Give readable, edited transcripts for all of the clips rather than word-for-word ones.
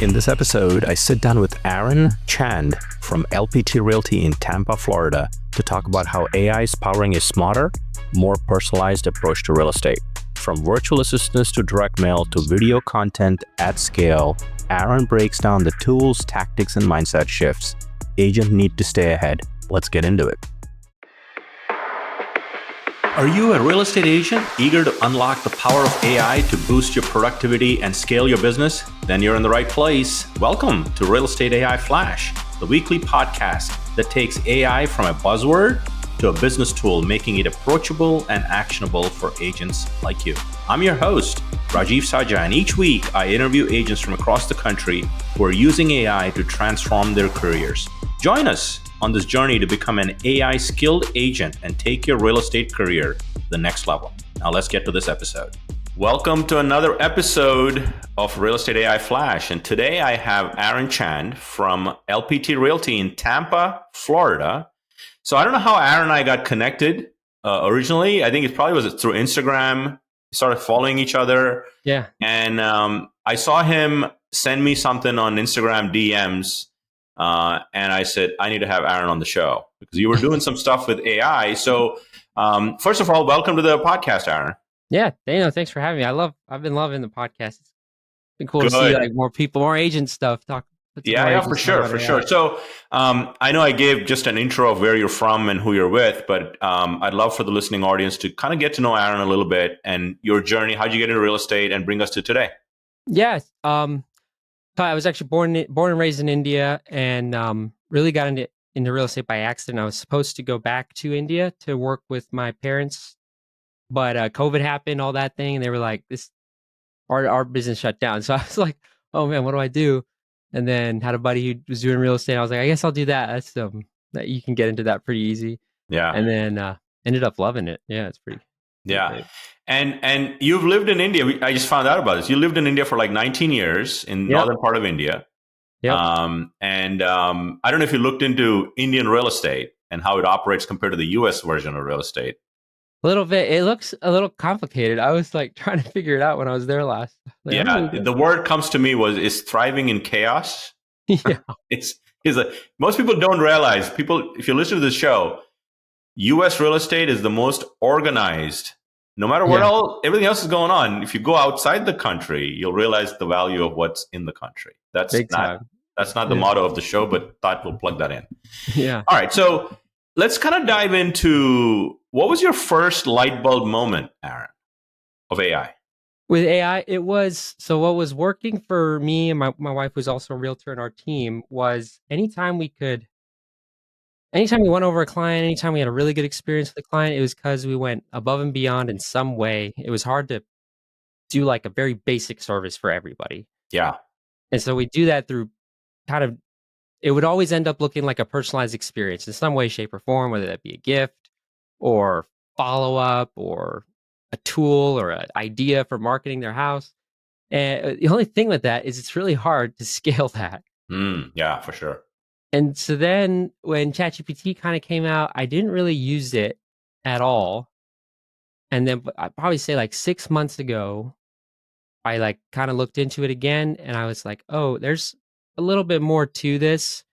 In this episode, I sit down with Aaron Chand from LPT Realty in Tampa, Florida, to talk about how AI is powering a smarter, more personalized approach to real estate. From virtual assistants to direct mail to video content at scale, Aaron breaks down the tools, tactics, and mindset shifts agents need to stay ahead. Let's get into it. Are you a real estate agent eager to unlock the power of AI to boost your productivity and scale your business? Then you're in the right place. Welcome to Real Estate AI Flash, the weekly podcast that takes AI from a buzzword to a business tool, making it approachable and actionable for agents like you. I'm your host, Rajiv Sajja, and each week I interview agents from across the country who are using AI to transform their careers. Join us on this journey to become an AI skilled agent and take your real estate career to the next level. Now let's get to this episode. Welcome to another episode of Real Estate AI Flash. And today I have Aaron Chand from LPT Realty in Tampa, Florida. So I don't know how Aaron and I got connected originally. I think it probably was through Instagram. We started following each other. Yeah. And I saw him send me something on Instagram DMs. And I said, I need to have Aaron on the show because you were doing some stuff with AI. So first of all, welcome to the podcast, Aaron. Yeah. Thanks for having me. I've been loving the podcast. It's been cool Good. to see like more people, more agent stuff talk. Yeah, for sure. So I know I gave just an intro of where you're from and who you're with, but I'd love for the listening audience to kind of get to know Aaron a little bit and your journey. How'd you get into real estate and bring us to today? Yes. I was actually born and raised in India, and really got into real estate by accident. I was supposed to go back to India to work with my parents, but COVID happened, all that thing, and they were like, our business shut down. So I was like, oh man, what do I do? And then had a buddy who was doing real estate. I was like, I guess I'll do that. That's that you can get into that pretty easy. Yeah. And then ended up loving it. Yeah, it's pretty. Yeah. Great. And you've lived in India. I just found out about this. You lived in India for like 19 years in northern part of India. Yep. I don't know if you looked into Indian real estate and how it operates compared to the US version of real estate. A little bit. It looks a little complicated. I was like trying to figure it out when I was there last. Like, yeah. The word comes to me is thriving in chaos. Yeah. Most people don't realize, if you listen to this show, US real estate is the most organized. No matter what everything else is going on, if you go outside the country, you'll realize the value of what's in the country. That's not the motto of the show, but thought we'll plug that in. Yeah. All right. So let's kind of dive into what was your first light bulb moment, Aaron, of AI? With AI, what was working for me and my wife was also a realtor in our team was anytime we went over a client, anytime we had a really good experience with a client, it was because we went above and beyond in some way. It was hard to do like a very basic service for everybody. Yeah. And so we do that through it would always end up looking like a personalized experience in some way, shape, or form, whether that be a gift or follow-up or a tool or an idea for marketing their house. And the only thing with that is it's really hard to scale that. Yeah, for sure. And so then when ChatGPT kind of came out, I didn't really use it at all. And then I'd probably say like 6 months ago, I like kind of looked into it again and I was like, oh, there's a little bit more to this.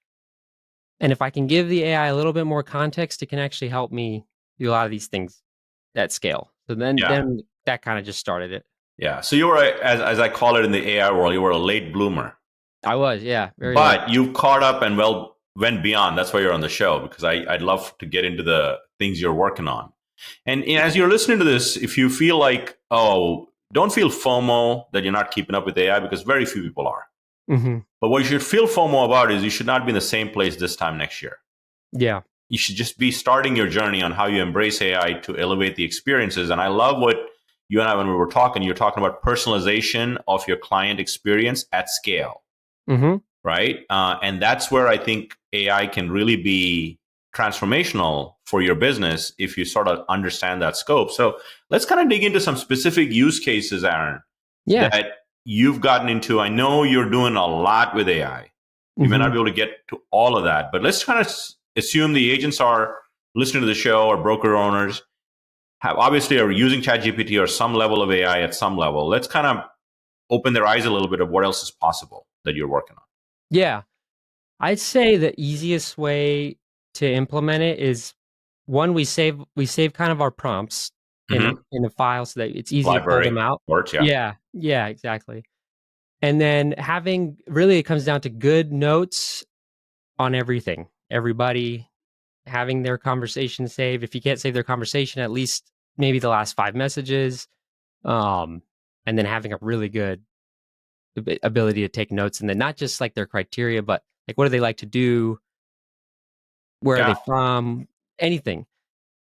And if I can give the AI a little bit more context, it can actually help me do a lot of these things at scale. So then that kind of just started it. Yeah. So you were, as I call it in the AI world, you were a late bloomer. I was, yeah. But you've caught up and went beyond. That's why you're on the show, because I'd love to get into the things you're working on. And as you're listening to this, if you feel like, don't feel FOMO that you're not keeping up with AI, because very few people are. Mm-hmm. But what you should feel FOMO about is you should not be in the same place this time next year. Yeah. You should just be starting your journey on how you embrace AI to elevate the experiences. And I love what you and I, when we were talking, you're talking about personalization of your client experience at scale. Mm-hmm. Right? And that's where I think AI can really be transformational for your business if you sort of understand that scope. So let's kind of dig into some specific use cases, Aaron, that you've gotten into. I know you're doing a lot with AI. You may not be able to get to all of that, but let's kind of assume the agents are listening to the show or broker owners obviously are using ChatGPT or some level of AI at some level. Let's kind of open their eyes a little bit of what else is possible. that you're working on? Yeah. I'd say the easiest way to implement it is one, we save kind of our prompts Mm-hmm. in a file so that it's easy to pull Library them out. words, yeah. Yeah. Yeah, exactly. And then having really it comes down to good notes on everything. Everybody having their conversation saved. If you can't save their conversation, at least maybe the last 5 messages. Um, and then having a really good ability to take notes, and then not just like their criteria, but like what do they like to do, where are Yeah. they from, anything.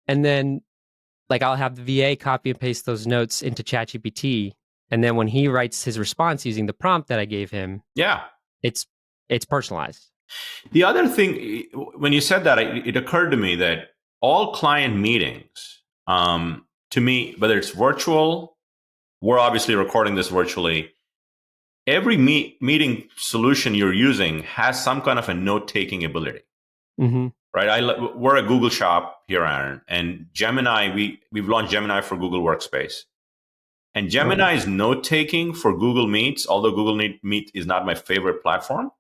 And then like I'll have the VA copy and paste those notes into ChatGPT, and then when he writes his response using the prompt that I gave him, Yeah. it's it's personalized. The other thing, when you said that, it occurred to me that all client meetings, to me, whether it's virtual, we're obviously recording this virtually. Every meeting solution you're using has some kind of a note-taking ability, Mm-hmm. right? We're a Google shop here, Aaron, and Gemini. We've launched Gemini for Google Workspace, and Gemini's note-taking for Google Meets. Although Google Meet is not my favorite platform,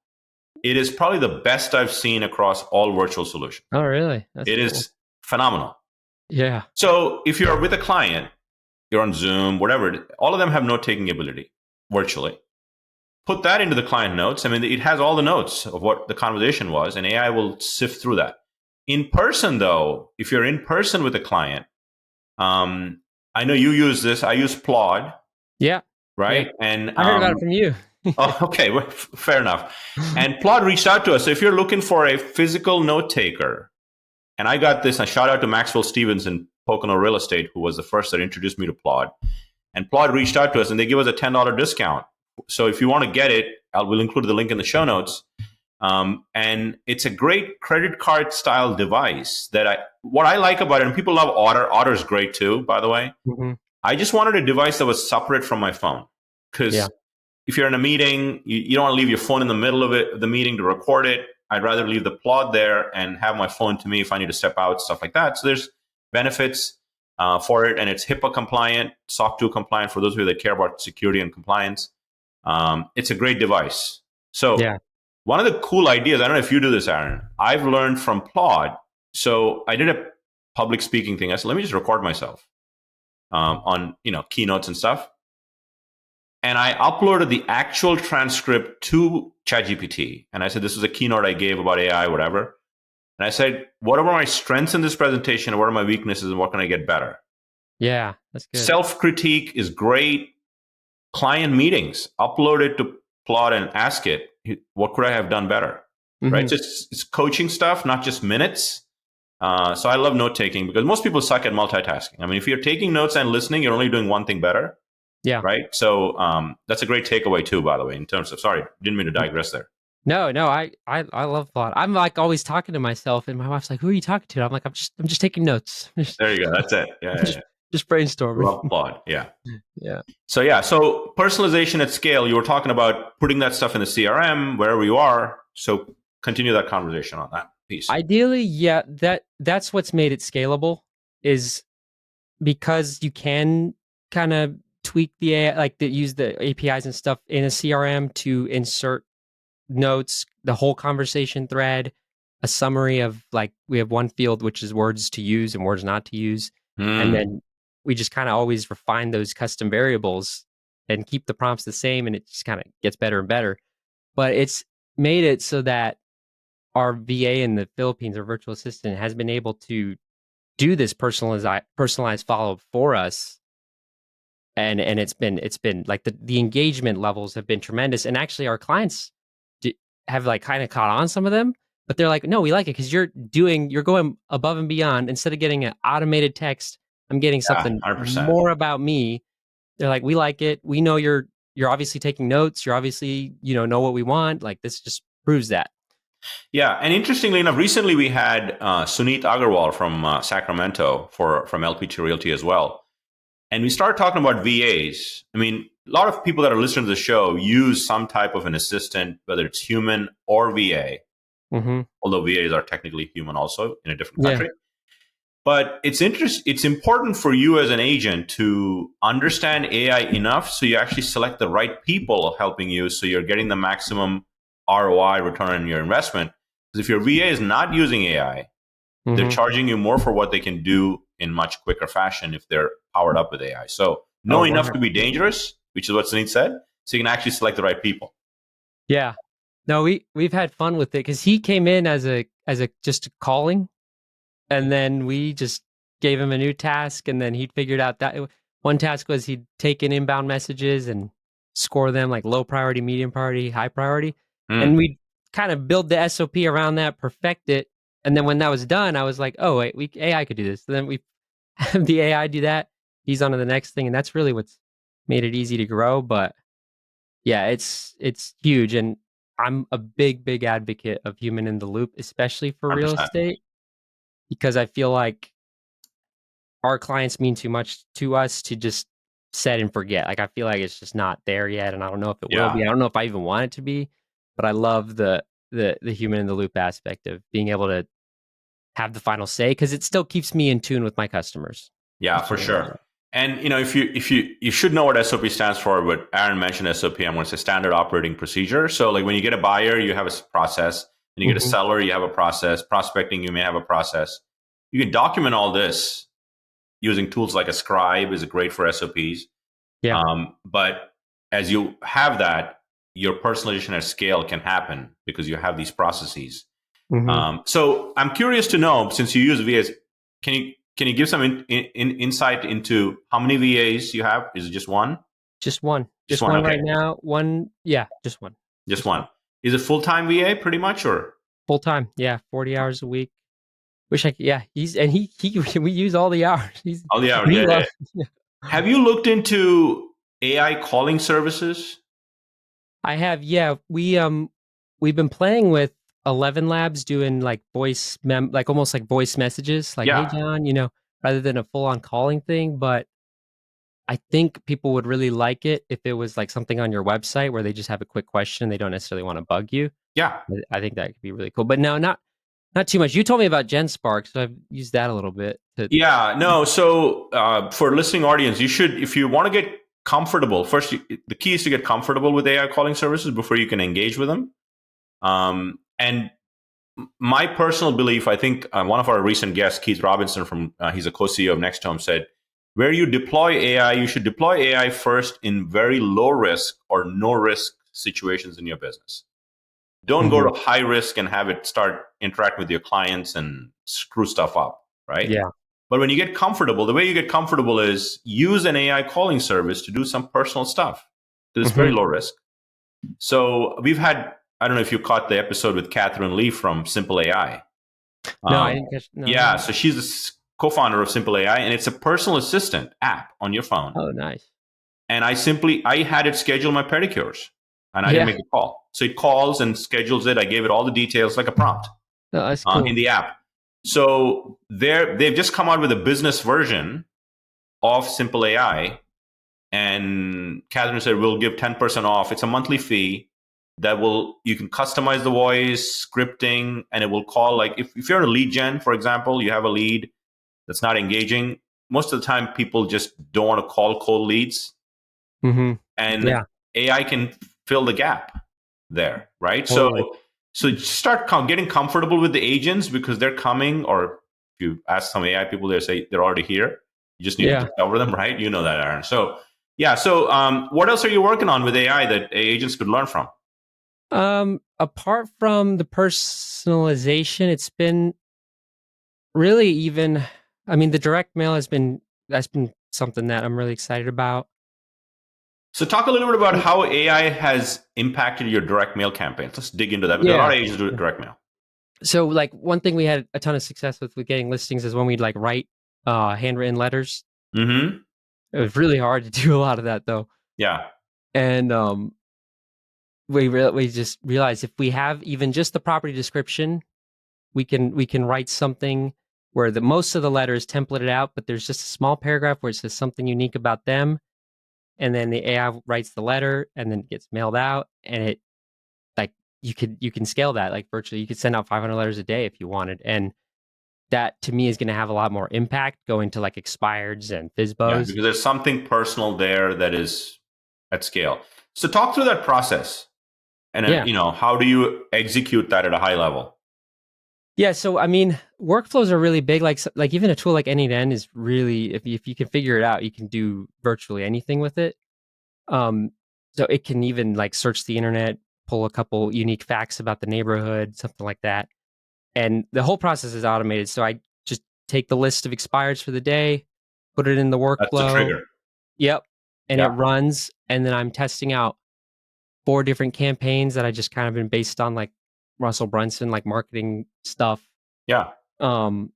it is probably the best I've seen across all virtual solutions. Oh, really? That's It cool. is phenomenal. Yeah. So if you're with a client, you're on Zoom, whatever, all of them have note-taking ability virtually. Put that into the client notes. I mean, it has all the notes of what the conversation was, and AI will sift through that. In person, though, if you're in person with a client, I know you use this. I use Plod, Yeah. right? Yeah. And I heard about it from you. oh, okay, well, fair enough. And Plod reached out to us. So if you're looking for a physical note taker, and I got this, a shout out to Maxwell Stevens in Pocono Real Estate, who was the first that introduced me to Plod. And Plod reached out to us, and they give us a $10 discount. So if you want to get it, we'll include the link in the show notes. And it's a great credit card style device what I like about it, and people love Otter. Otter's great too, by the way. Mm-hmm. I just wanted a device that was separate from my phone. Because if you're in a meeting, you don't want to leave your phone in the middle of the meeting to record it. I'd rather leave the Plod there and have my phone to me if I need to step out, stuff like that. So there's benefits for it, and it's HIPAA compliant, SOC 2 compliant for those of you that care about security and compliance. It's a great device. So one of the cool ideas, I don't know if you do this, Aaron, I've learned from Plod. So I did a public speaking thing. I said, let me just record myself on keynotes and stuff. And I uploaded the actual transcript to ChatGPT. And I said, this was a keynote I gave about AI, whatever. And I said, what are my strengths in this presentation? And what are my weaknesses? And what can I get better? Yeah, that's good. Self-critique is great. Client meetings, upload it to Plod and ask it, what could I have done better? Mm-hmm. Right? It's coaching stuff, not just minutes. So I love note-taking because most people suck at multitasking. I mean, if you're taking notes and listening, you're only doing one thing better. Yeah. Right. So that's a great takeaway too, by the way, in terms of, sorry, didn't mean to digress there. No, I love Plod. I'm like always talking to myself, and my wife's like, "Who are you talking to?" I'm like, "I'm just taking notes." There you go. That's it. Yeah. Just brainstorming. Love Plod. Yeah. Yeah. So personalization at scale. You were talking about putting that stuff in the CRM wherever you are. So continue that conversation on that piece. Ideally, yeah. That's what's made it scalable is because you can kind of tweak the AI, use the APIs and stuff in a CRM to insert notes, the whole conversation thread, a summary of we have one field which is words to use and words not to use, and then we just kind of always refine those custom variables and keep the prompts the same, and it just kind of gets better and better. But it's made it so that our VA in the Philippines, our virtual assistant, has been able to do this personalized follow-up for us. And it's been like the engagement levels have been tremendous. And actually our clients have kind of caught on, some of them, but they're like, no, we like it because you're going above and beyond. Instead of getting an automated text, I'm getting something 100%. more about me. They're like, we like it. We know you're obviously taking notes. You're obviously, know what we want. Like, this just proves that. Yeah. And interestingly enough, recently we had Suneet Agarwal from Sacramento from LPT Realty as well. And we started talking about VAs. I mean, a lot of people that are listening to the show use some type of an assistant, whether it's human or VA, although VAs are technically human also in a different country. But it's important for you as an agent to understand AI enough so you actually select the right people helping you so you're getting the maximum ROI, return on your investment. Because if your VA is not using AI, they're Hmm. charging you more for what they can do in much quicker fashion if they're powered up with AI. So know Oh, enough to be 100%. dangerous, which is what Sunit said, so you can actually select the right people. Yeah. No, we've had fun with it because he came in as a just calling, and then we just gave him a new task, and then he figured out that one task was he'd take in inbound messages and score them like low priority, medium priority, high priority, and Mm, we kind of build the SOP around that, perfect it, and then when that was done, I was like, oh wait, we AI could do this. So then we have the AI do that. He's on to the next thing, and that's really what's made it easy to grow. But yeah, it's huge, and I'm a big advocate of human in the loop, especially for real 100%. estate, because I feel like our clients mean too much to us to just set and forget. Like I feel like it's just not there yet, and I don't know if it will Yeah. be. I don't know if I even want it to be, but I love the human in the loop aspect of being able to have the final say because it still keeps me in tune with my customers. Yeah, That's for really what I sure. love. And if you should know what SOP stands for, but Aaron mentioned SOP, I'm going to say standard operating procedure. So like when you get a buyer, you have a process. When you get a Mhm. seller, you have a process. Prospecting, you may have a process. You can document all this using tools like a scribe is great for SOPs. Yeah. But as you have that, your personalization at scale can happen because you have these processes. Mhm. So I'm curious to know, since you use VAs, can you give some insight into how many VAs you have? Is it just one? Just one. Just Just one. one Okay, right now. One. Yeah, just one. just Just one. one. Is it full time VA pretty much, or Full time. Yeah, 40 hours a week. Wish I could. Yeah, he we use all the hours. He's all the hours? he Yeah, yeah, yeah. loves. Yeah. Have you looked into AI calling services? I have. Yeah, we've been playing with 11 Labs doing like like almost like voice messages, like "Hey Yeah, John," rather than a full on calling thing. But I think people would really like it if it was like something on your website where they just have a quick question. They don't necessarily want to bug you. yeah. I think that could be really cool. But no, not too much. You told me about GenSpark, so I've used that a little bit. Yeah, no. So for listening audience, you should, if you want to get comfortable, first, the key is to get comfortable with AI calling services before you can engage with them. And my personal belief, I think one of our recent guests, Keith Robinson, from he's a co-CEO of Nextome, said, where you deploy AI, you should deploy AI first in very low risk or no risk situations in your business. Don't go Mhm. to high risk and have it start interacting with your clients and screw stuff up, right? Yeah. But when you get comfortable, the way you get comfortable is use an AI calling service to do some personal stuff because it's very Mhm. low risk. So we've had, I don't know if you caught the episode with Catherine Lee from Simple AI. No, I Um, didn't catch. No, I yeah, didn't. so she's a co-founder of Simple AI, and it's a personal assistant app on your phone. Oh, nice. And I had it schedule my pedicures, and I didn't Yeah. make a call. So it calls and schedules it. I gave it all the details like a prompt No, that's in cool. the app. So they've just come out with a business version of Simple AI, and Catherine said we'll give 10% off. It's a monthly fee that will you can customize the voice scripting, and it will call like if you're in a lead gen, for example, you have a lead that's not engaging. Most of the time, people just don't want to call cold leads, Mhm. and Yeah, AI can fill the gap there, right? totally. So you start getting comfortable with the agents because they're coming, or if you ask some AI people, they say they're already here. You just need to Yeah. discover them, right? You know that, Aaron. So yeah. So what else are you working on with AI that agents could learn from? Apart from the personalization, it's been really even. I mean, the direct mail that's been something that I'm really excited about. So talk a little bit about how AI has impacted your direct mail campaigns. Let's dig into that because a lot Yeah. of agents do direct mail. So, like, one thing we had a ton of success with getting listings is when we'd like write handwritten letters. Mm-hmm. It was really hard to do a lot of that though, Yeah. and we just realized if we have even just the property description, we can write something where the most of the letter is templated out, but there's just a small paragraph where it says something unique about them, and then the AI writes the letter and then it gets mailed out, and it like you can scale that like virtually. You could send out 500 letters a day if you wanted, and that to me is going to have a lot more impact going to like expireds and Yeah, FISBOs. because there's something personal there that is at scale. So talk through that process, and Yeah. how do you execute that at a high level? Yeah, so I mean, workflows are really big. Like even a tool like N8N is really, if you can figure it out, you can do virtually anything with it. Um, so it can even like search the internet, pull a couple unique facts about the neighborhood, something like that. And the whole process is automated. So I just take the list of expires for the day, put it in the That's the workflow. trigger. Yep. And it Yeah, runs. And then I'm testing out 4 different campaigns that I just kind of been based on like Russell Brunson, like marketing stuff. yeah, Um,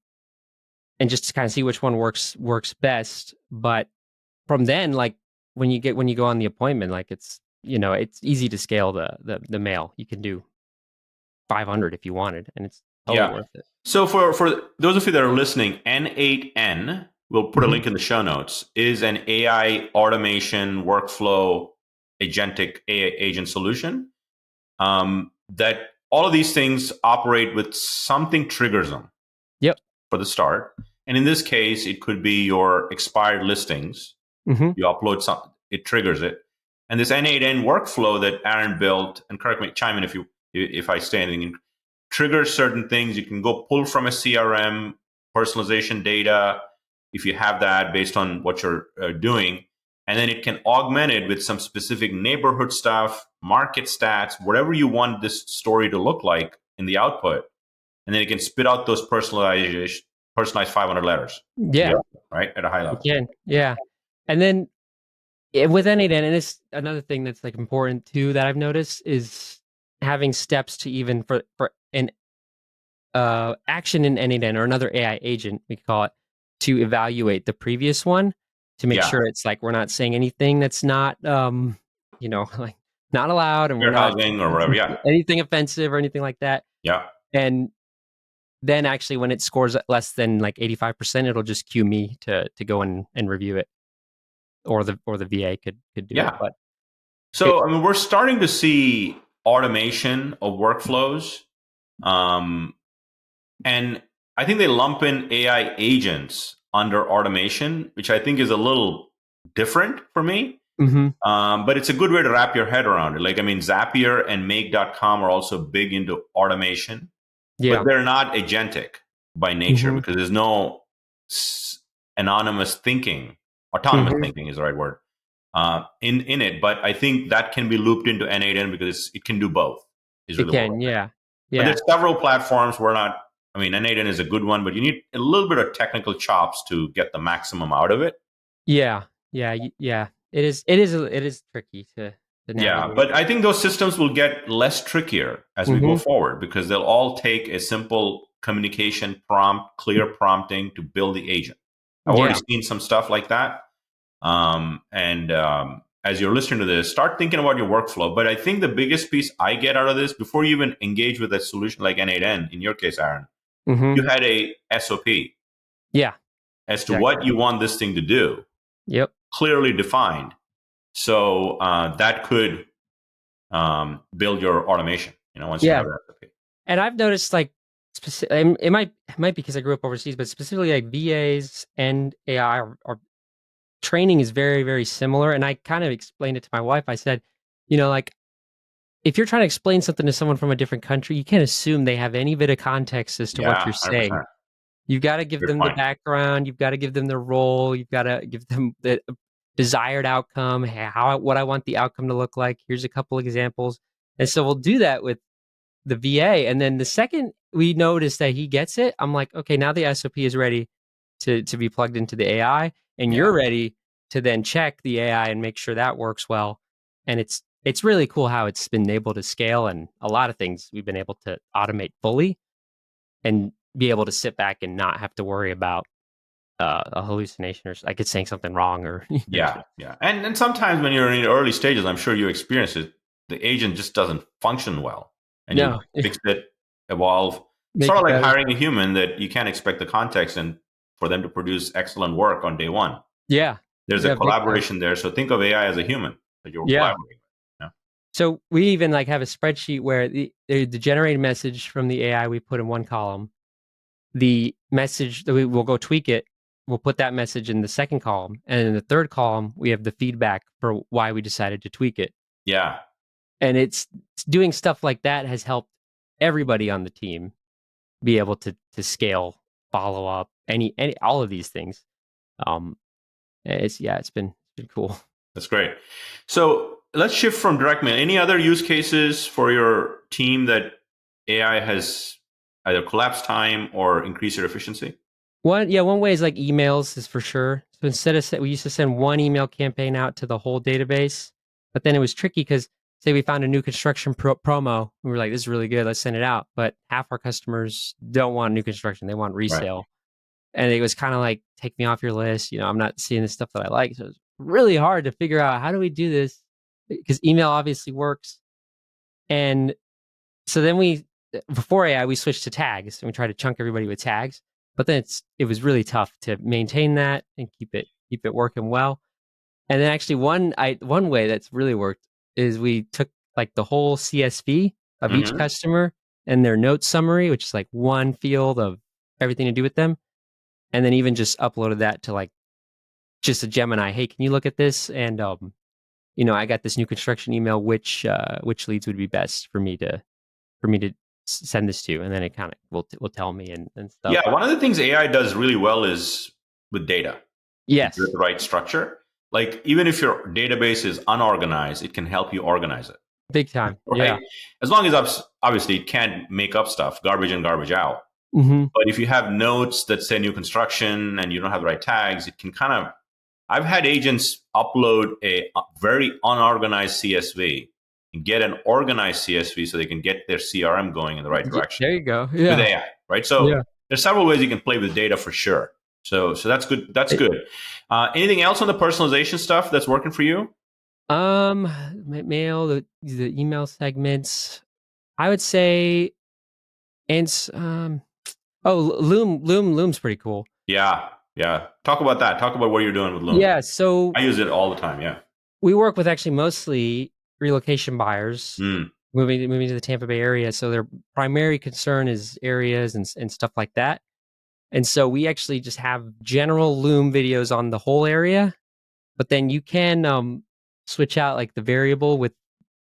and just to kind of see which one works best. But from then, like when you go on the appointment, like it's easy to scale the mail. You can do 500 if you wanted, and it's totally yeah. worth it. So for those of you that are listening, N8N, we'll put a Hmm. link in the show notes, is an AI automation workflow agentic AI agent solution that all of these things operate with something triggers them Yep. for the start. And in this case, it could be your expired listings. Hmm. You upload something, it triggers it. And this N8N workflow that Aaron built, and correct me, chime in if I say anything, triggers certain things. You can go pull from a CRM, personalization data, if you have that based on what you're doing. And then it can augment it with some specific neighborhood stuff, market stats, whatever you want this story to look like in the output. And then it can spit out those personalized 500 letters to Yeah, you, right? At a high you level. can. Yeah, and then with N8N, and it's another thing that's like important too that I've noticed is having steps to even for an action in N8N or another AI agent, we could call it, to evaluate the previous one to make Yeah. sure it's like we're not saying anything that's not like not allowed, and we're not Warehousing or whatever. Yeah. anything offensive or anything like that. Yeah. And then actually when it scores less than like 85%, it'll just cue me to go and review it, or the VA could do it. Yeah. But it So, I mean, we're starting to see automation of workflows. Um, and I think they lump in AI agents under automation, which I think is a little different for me. Mhm. But it's a good way to wrap your head around it. Like, I mean, Zapier and Make.com are also big into automation, but Yeah. they're not agentic by nature Mhm. because there's no anonymous thinking. Autonomous Mhm. thinking is the right word in it. But I think that can be looped into N8N because it can do both. Is It really what can, we're saying. yeah. But Yeah. there's several platforms. We're not. I mean, N8N is a good one, but you need a little bit of technical chops to get the maximum out of it. Yeah. Yeah, yeah. It is tricky to Yeah, navigate. but I think those systems will get less trickier as we go Mhm. forward because they'll all take a simple communication prompt, clear prompting to build the agent. I've already Yeah. seen some stuff like that. And as you're listening to this, start thinking about your workflow. But I think the biggest piece I get out of this, before you even engage with a solution like N8N, in your case, Aaron, Mhm. you had a SOP Yeah. as to Exactly what right. you want this thing to do, Yep. clearly defined. So that could build your automation. Once you Yeah. have that SOP. And I've noticed like it might be because I grew up overseas, but specifically like VAs and AI are training is very, very similar. And I kind of explained it to my wife. I said, like if you're trying to explain something to someone from a different country, you can't assume they have any bit of context as to what Yeah, you're 100%. saying. You've got to give Good them the point. background. You've got to give them the role. You've got to give them the desired outcome. What I want the outcome to look like. Here's a couple examples. And so we'll do that with the VA. And then the second we notice that he gets it, I'm like, okay, now the SOP is ready to be plugged into the AI, and Yeah. you're ready to then check the AI and make sure that works well. And it's really cool how it's been able to scale, and a lot of things we've been able to automate fully and be able to sit back and not have to worry about a hallucination or like it's saying something wrong or Yeah, yeah. And sometimes when you're in the early stages, I'm sure you experience it, the agent just doesn't function well. And you no, fix it, evolve. make Sort of it like better. hiring a human that you can't expect the context and for them to produce excellent work on day one. Yeah, There's a yeah, big time. collaboration there. So think of AI as a human that you're Yeah. collaborating with. So we even like have a spreadsheet where the generated message from the AI we put in one column, the message that we'll go tweak it. We'll put that message in the second column, and in the third column, we have the feedback for why we decided to tweak it. Yeah. And it's doing stuff like that has helped everybody on the team be able to scale, follow up, any all of these things. It's been cool. That's great. So let's shift from direct mail. Any other use cases for your team that AI has either collapsed time or increased your efficiency? One way is like emails is for sure. So instead of we used to send one email campaign out to the whole database, but then it was tricky because say we found a new construction promo, we were like, this is really good, let's send it out. But half our customers don't want new construction; they want resale. Right. And it was kind of like, take me off your list. I'm not seeing the stuff that I like. So it's really hard to figure out how do we do this, because email obviously works. And so then before AI, we switched to tags and we tried to chunk everybody with tags. But then it was really tough to maintain that and keep it working well. And then actually one way that's really worked is we took like the whole CSV of each customer and their note summary, which is like one field of everything to do with them. And then even just uploaded that to like just a Gemini. Hey, can you look at this? And I got this new construction email. Which leads would be best for me to send this to? And then it kind of will tell me and stuff. Yeah, one of the things AI does really well is with data. Yes, with the right structure. Like even if your database is unorganized, it can help you organize it. Big time. Right? Yeah. As long as obviously it can't make up stuff, garbage in, garbage out. Mm-hmm. But if you have notes that say new construction and you don't have the right tags, it can kind of. I've had agents upload a very unorganized CSV and get an organized CSV so they can get their CRM going in the right direction. There you go. Yeah. With AI, right? So there's several ways you can play with data for sure. So that's good. That's good. Anything else on the personalization stuff that's working for you? Mail, the email segments. I would say, and Loom's pretty cool. Yeah. Talk about that. Talk about what you're doing with Loom. Yeah, so I use it all the time. Yeah. We work with actually mostly relocation buyers moving to the Tampa Bay area. So their primary concern is areas and stuff like that. And so we actually just have general Loom videos on the whole area, but then you can switch out like the variable with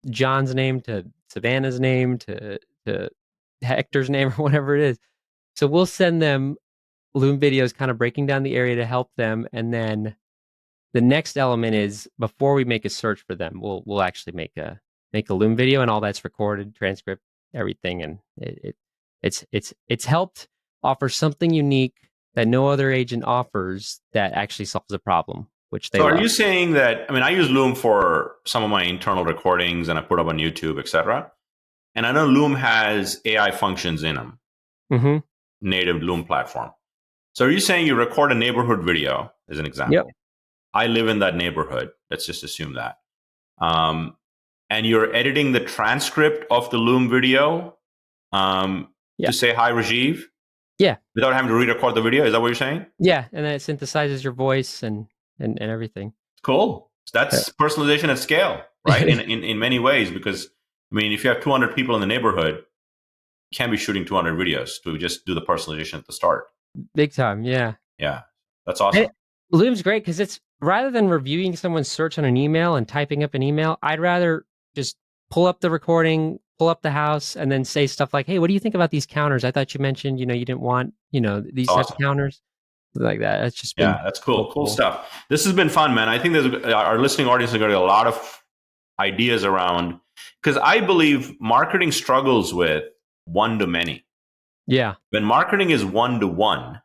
John's name to Savannah's name to Hector's name or whatever it is. So we'll send them Loom videos kind of breaking down the area to help them. And then the next element is before we make a search for them, we'll actually make a Loom video, and all that's recorded, transcript, everything. And it's helped offer something unique that no other agent offers that actually solves a problem, which they love. Are you saying that, I use Loom for some of my internal recordings and I put up on YouTube, etc. And I know Loom has AI functions in them, native Loom platform. So are you saying you record a neighborhood video as an example? Yep. I live in that neighborhood. Let's just assume that. And you're editing the transcript of the Loom video to say, hi, Rajiv? Yeah. Without having to re-record the video? Is that what you're saying? Yeah. And then it synthesizes your voice and everything. Cool. So that's personalization at scale, right? in many ways, because, if you have 200 people in the neighborhood, you can't be shooting 200 videos to just do the personalization at the start. Big time. Yeah. Yeah. That's awesome. Loom's great because it's rather than reviewing someone's search on an email and typing up an email, I'd rather just pull up the recording, pull up the house, and then say stuff like, hey, what do you think about these counters? I thought you mentioned, you didn't want, these types of counters. Like that. That's just been that's cool. Cool stuff. This has been fun, man. I think our listening audience is going to get a lot of ideas around, because I believe marketing struggles with one to many. Yeah. When marketing is one to one,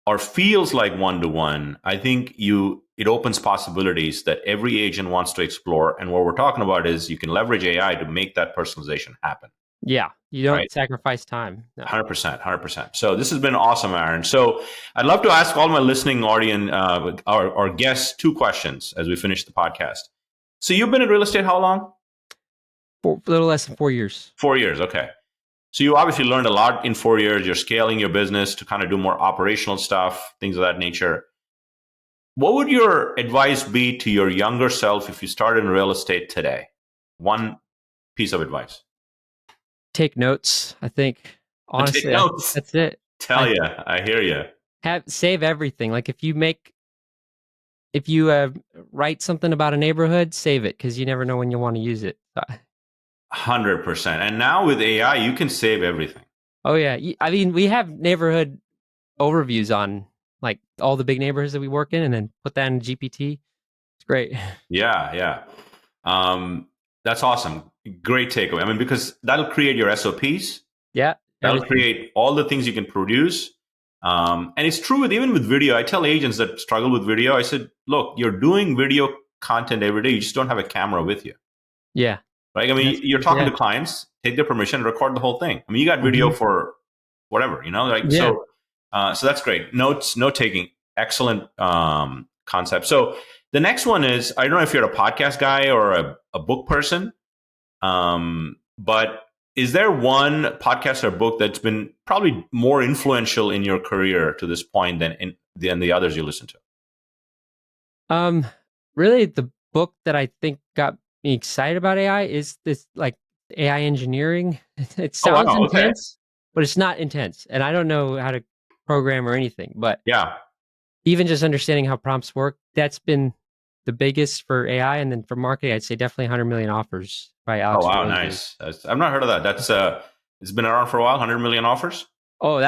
or feels like one to one, I think it opens possibilities that every agent wants to explore. And what we're talking about is you can leverage AI to make that personalization happen. Yeah, you don't sacrifice time. No. 100%. So this has been awesome, Aaron. So I'd love to ask all my listening audience, our guests, 2 questions as we finish the podcast. So you've been in real estate how long? A little less than 4 years. 4 years, okay. So you obviously learned a lot in 4 years. You're scaling your business to kind of do more operational stuff, things of that nature. What would your advice be to your younger self if you started in real estate today? One piece of advice. Take notes, I think. Honestly, take notes. That's it. Tell you, I hear you. Save everything. Like if you write something about a neighborhood, save it because you never know when you want to use it. 100%. And now with AI, you can save everything. Oh yeah, I mean we have neighborhood overviews on like all the big neighborhoods that we work in, and then put that in GPT. It's great. Yeah, yeah. That's awesome. Great takeaway. I mean, because that'll create your SOPs. Yeah, That'll everything. create all the things you can produce. And it's true even with video. I tell agents that struggle with video, I said, look, you're doing video content every day. You just don't have a camera with you. Yeah. Right? I mean, you're talking to clients, take their permission, record the whole thing. I mean, you got video for whatever, like, so that's great. Note taking, excellent concept. So the next one is, I don't know if you're a podcast guy or a book person, but is there one podcast or book that's been probably more influential in your career to this point than the others you listen to? Really, the book that I think got me excited about AI is this like AI engineering. It sounds intense, but it's not intense. And I don't know how to program or anything, but even just understanding how prompts work, that's been the biggest for AI. And then for marketing, I'd say definitely 100 Million Offers by Alex. Oh, wow, nice. I've not heard of that. That's it's been around for a while, 100 Million Offers? Oh,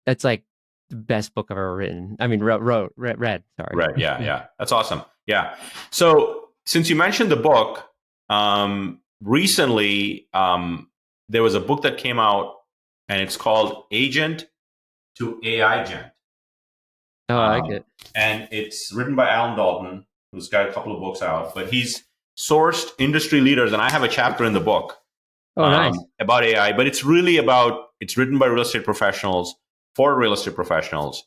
that's like the best book I've ever written. I mean, read, sorry. Right, yeah. That's awesome. Yeah. So since you mentioned the book, recently there was a book that came out, and it's called Agent to AI Gent. Oh, I like it. And it's written by Alan Dalton, who's got a couple of books out, but he's sourced industry leaders, and I have a chapter in the book about AI, but it's written by real estate professionals for real estate professionals,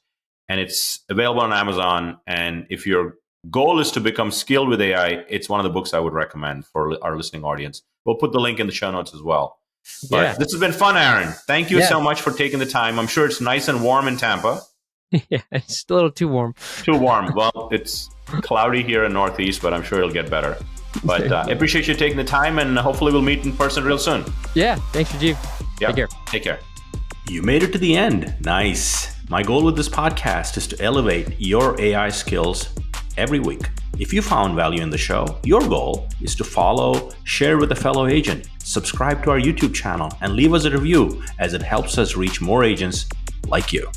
and it's available on Amazon. And if your goal is to become skilled with AI, it's one of the books I would recommend for our listening audience. We'll put the link in the show notes as well. But this has been fun, Aaron. Thank you so much for taking the time. I'm sure it's nice and warm in Tampa. Yeah, it's a little too warm. Too warm. Well, it's cloudy here in Northeast, but I'm sure it'll get better. But I appreciate you taking the time, and hopefully we'll meet in person real soon. Yeah, thanks, Rajiv. Yeah. Take care. You made it to the end. Nice. My goal with this podcast is to elevate your AI skills every week. If you found value in the show, your goal is to follow, share with a fellow agent, subscribe to our YouTube channel, and leave us a review, as it helps us reach more agents like you.